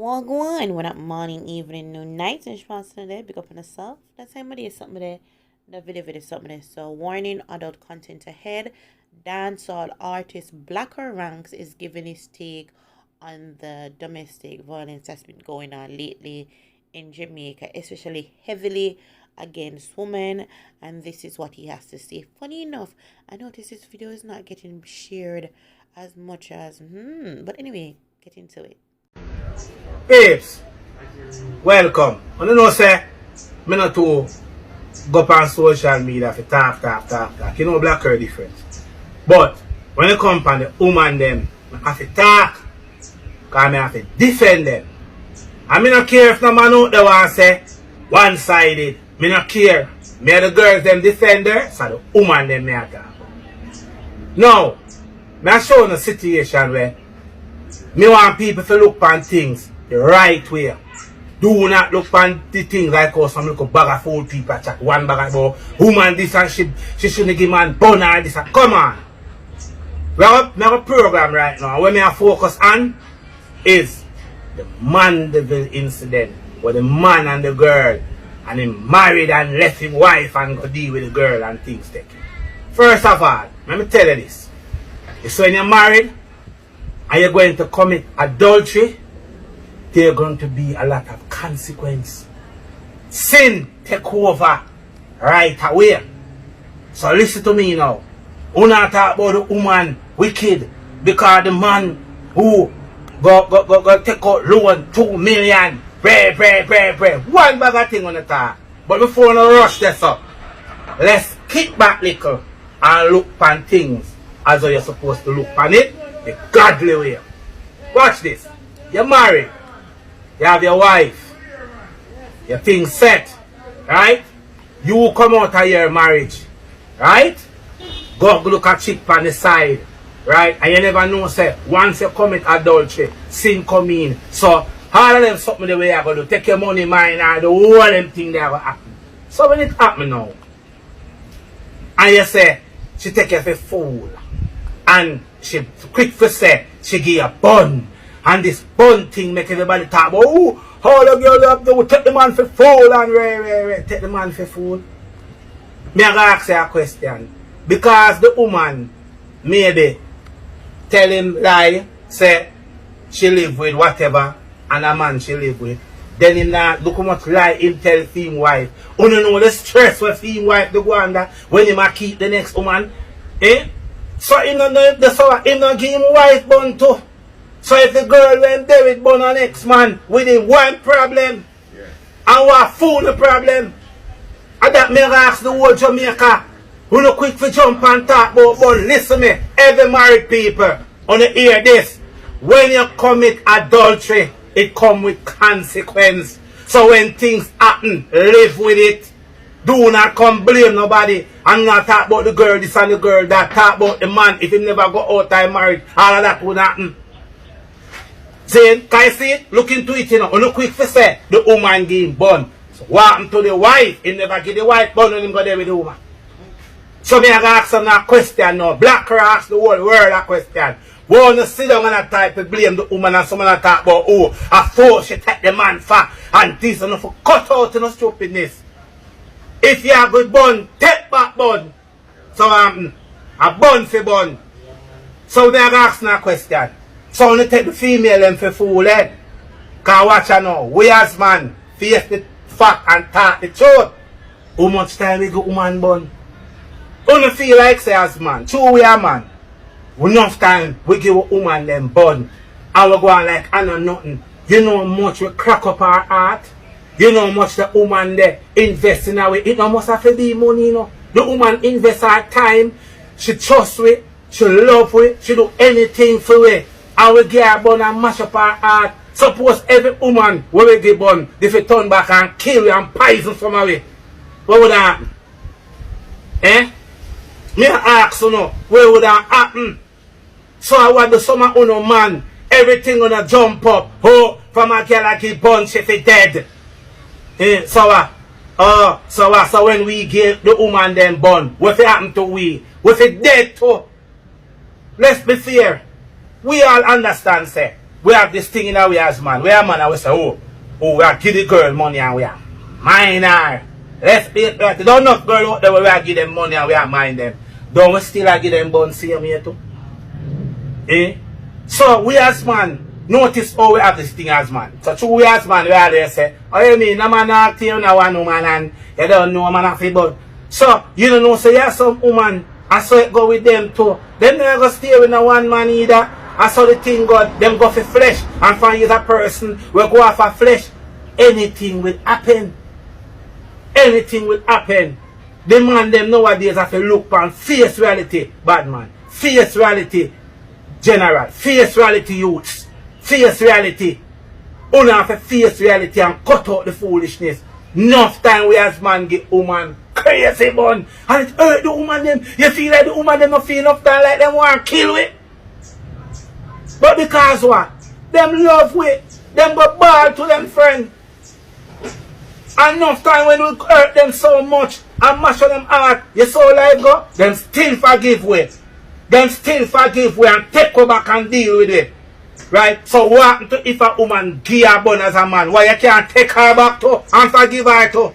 Wagwan, what up, morning, evening, noon, night, and response today, big up on yourself. That's time of day, something there. The video something there. So, warning, adult content ahead. Dancehall artist Blacker Ranks is giving his take on the domestic violence that's been going on lately in Jamaica, especially heavily against women. And this is what he has to say. Funny enough, I noticed this video is not getting shared as much as, but anyway, get into it. Babes, welcome. I don't know, say, me not to go up on social media for talk. You know, black girl different. But when it comes on the woman them, I have to talk. Because I have to defend them. And me not care if no man out there want to say one-sided. Me not care. Me and the girls them defender, so the woman them me a talk. Now, me I show you a situation where me want people to look on things the right way. Do not look on the things like how some little bag of food people chat. One bag about woman this and she shouldn't give man bun or this. Come on. We have a program right now. What me I focus on is the Mandeville incident where the man and the girl and him married and left his wife and go deal with the girl and things taken. First of all, let me tell you this. It's when you're married and you're going to commit adultery, there are going to be a lot of consequence. Sin take over right away. So listen to me now. We not talk about the woman wicked because the man who go take out loan 2 million. Pray. One bag of thing on the top. But before we rush this up, let's kick back little and look on things as you're supposed to look on it the godly way. Watch this. You're married. You have your wife. Your thing set. Right? You come out of your marriage. Right? Go look at chick on the side. Right? And you never know, say, once you commit adultery, sin come in. So, all of them something the way you're going to do. Take your money, mine, and the whole them thing that will happen. So when it happen now, and you say, she take you for a fool. And she quick for say, she give you a bun. And this bun thing make everybody talk about, oh, how the girl up there, take the man for fool and take the man for fool. Me I gonna ask you a question. Because the woman maybe tell him lie, say she live with whatever, and a man she live with. Then him not look how much lie him tell him wife. You know the stress with him wife the go under when he might keep the next woman. Eh? So him no know the so him no give him wife bun too. So if the girl went there with bun an ex man with him one problem, and what fool the problem. And that me ask the whole Jamaica, who no quick for jump and talk about bun. Listen me, every married people on the hear this. When you commit adultery, it come with consequence. So when things happen, live with it. Do not come blame nobody. And not talk about the girl this and the girl that. Talk about the man if he never go out and married. All of that would happen. See, can you see it? Look into it, you know. Look quick for say the woman give him bun. So what happened to the wife? He never give the wife bun when he go there with the woman. So me I ask him a question now. Black ask the whole world a question. Won't you sit down and type to blame the woman and someone talk about, oh, I thought she take the man for and this and for cut out no stupidness. If you have good bun, take back bun. So a bun for bun. So they are asking a question. So when you take the female and for fool, eh? Because watch her now. We as man face the fact and talk the truth. How much time we go woman bun? Only feel like say as man. True we are man. Enough time we give a woman them bun. And we go on like I know nothing. You know how much we crack up our heart. You know how much the woman there invest in our. It no must have to be money, you know. The woman invest her time. She trust we. She love we. She do anything for we. And we give her bun and mash up her heart. Suppose every woman when we give bun, if we turn back and kill you and poison some of we. What would happen? Eh? Me ask you know, what would happen? So I want the summer on a man, everything gonna jump up. Oh, from a girl like he bun, she fi dead. So when we give the woman them bun, what happen to we? What fi dead too? Let's be fair. We all understand, say. we have this thing in our way as man. We are man and we say, oh, we are give the girl money and we are mine her. Let's be it right. Don't enough girl out there where we are give them money and we are mine them. Don't we still give them bun same here too? Eh? So we as man, notice how we have this thing as man. So true we as man, we are there say, oh you mean, no man not you no one woman and you don't know man have but. So you don't know, so you have some woman, and so it go with them too. Them never go stay with no one man either. And so the thing go, them go for flesh. And find you a person will go off of flesh. Anything will happen. Anything will happen. The man them nowadays have to look on face reality, bad man. Face reality, general. Face reality, youths. Face reality. Only have to face reality and cut out the foolishness. Enough time we as man get woman crazy bun. And it hurt the woman them. You feel like the woman them not feel enough time like them want to kill it. But because what? Them love we. Them go ball to them friend. And enough time when we hurt them so much and mash on them heart, you saw life go, them still forgive we. Them still forgive we and take go back and deal with it. Right? So what happen to if a woman give her bun as a man? Why you can't take her back to and forgive her to?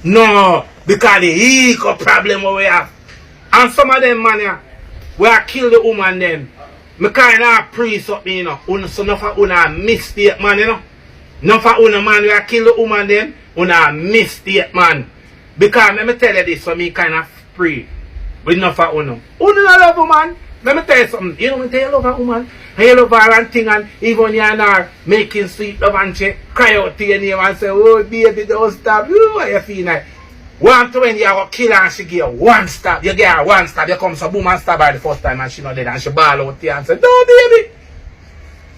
No, because the ego problem we have. And some of them man here, we are kill the woman them. I kind of pray something, you know. So enough of una mistake, man, you know. Enough of una man, we are kill the woman them. Una mistake, man. Because let me tell you this, so me kind of pray. With enough of una. Una not love woman. Let me tell you something. You know when you love a woman, and you love her and thing, and even you and her making sweet love and she cry out to your name and say, oh baby, don't stop. You know how you feel like. 120 you go kill her and she give you one stab. You get her one stab, you come some boom and stab her the first time and she not dead and she ball out to you and say, no baby.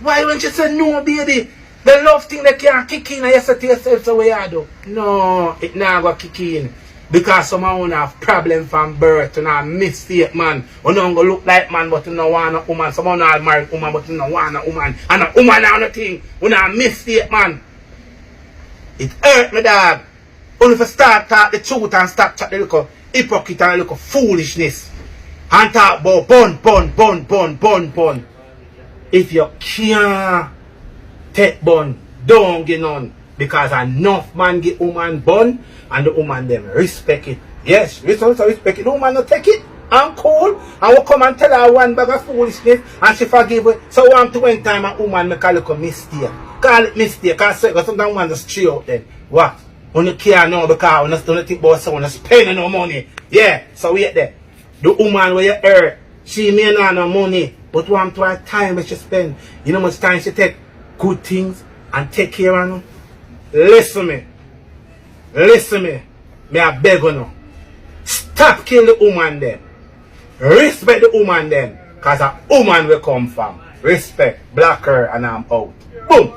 Why when she say no baby? The love thing that can't kick in and you say to yourself so what you do? No, it not go kick in. Because some of you have problem from birth and a mistake man. You don't go look like man but you don't want a woman. Some of you have married woman but you don't want a woman. And a woman have nothing. You not a mistake man. It hurt me dog. Only if you start talk the truth and stop chat the little hypocrite and the little foolishness. And talk about bun. If you can't take bun, don't get none. Because enough man get woman bun and the woman them respect it. Yes, we also respect it. The woman not take it and cool. And we come and tell her one bag of foolishness and she forgive it. So 120 time a woman make a little mistake. Call it mistake. Because sometimes woman just straight out then. What? When you care now because when you don't think about someone spending no money. Yeah, so wait there. The woman where you hurt, she may not have no money, but one to her time that she spend. You know how much time she take good things and take care of them? Listen me. Me I beg you now. Stop killing the woman then. Respect the woman then. Because a woman will come from. Respect, black her and I'm out. Boom.